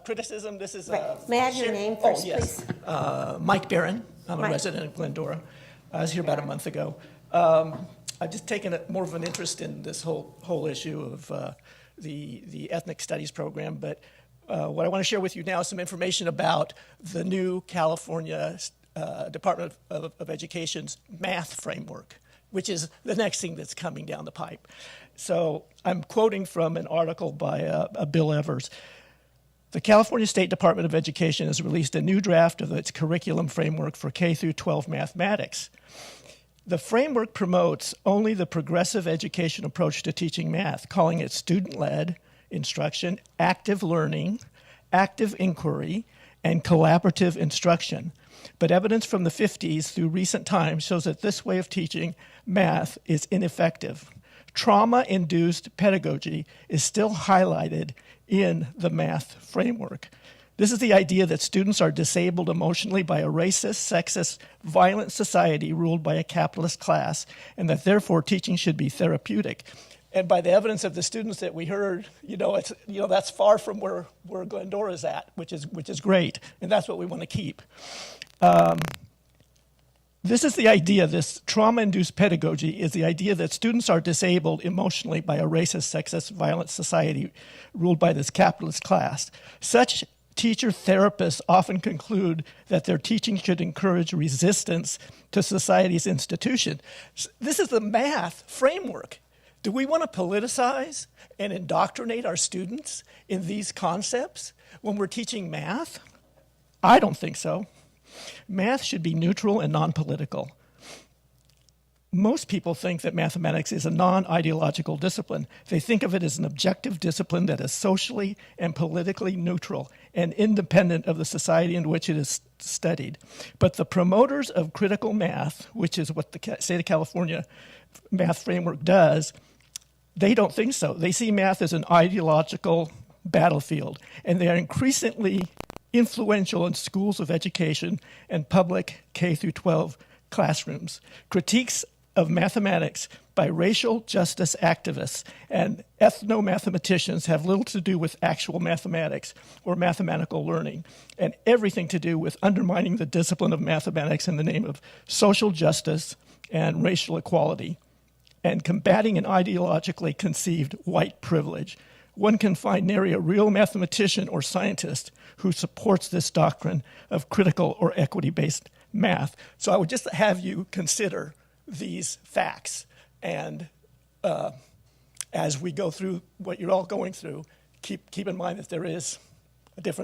criticism. This is May I have your name first, yes. please? Mike Barron. I'm a Mike. resident of Glendora. I was here about a month ago. I've just taken more of an interest in this whole issue of the ethnic studies program. But what I want to share with you now is some information about the new California Department of Education's math framework, which is the next thing that's coming down the pipe. So I'm quoting from an article by Bill Evers. The California State Department of Education has released a new draft of its curriculum framework for K through 12 mathematics. The framework promotes only the progressive education approach to teaching math, calling it student-led instruction, active learning, active inquiry, and collaborative instruction. But evidence from the 50s through recent times shows that this way of teaching math is ineffective. Trauma-induced pedagogy is still highlighted in the math framework. This is the idea that students are disabled emotionally by a racist, sexist, violent society ruled by a capitalist class, and that therefore teaching should be therapeutic. And by the evidence of the students that we heard, that's far from where Glendora is at, which is great, and that's what we want to keep. This is the idea, this trauma-induced pedagogy is the idea that students are disabled emotionally by a racist, sexist, violent society ruled by this capitalist class. Such teacher therapists often conclude that their teaching should encourage resistance to society's institution. This is the math framework. Do we want to politicize and indoctrinate our students in these concepts when we're teaching math? I don't think so. Math should be neutral and non-political. Most people think that mathematics is a non-ideological discipline. They think of it as an objective discipline that is socially and politically neutral and independent of the society in which it is studied. But the promoters of critical math, which is what the state of California math framework does, they don't think so. They see math as an ideological battlefield, and they are increasingly influential in schools of education and public K through 12 classrooms. Critiques of mathematics by racial justice activists and ethno-mathematicians have little to do with actual mathematics or mathematical learning, and everything to do with undermining the discipline of mathematics in the name of social justice and racial equality, and combating an ideologically conceived white privilege. One can find nary a real mathematician or scientist who supports this doctrine of critical or equity-based math. So I would just have you consider these facts. And as we go through what you're all going through, keep in mind that there is a difference.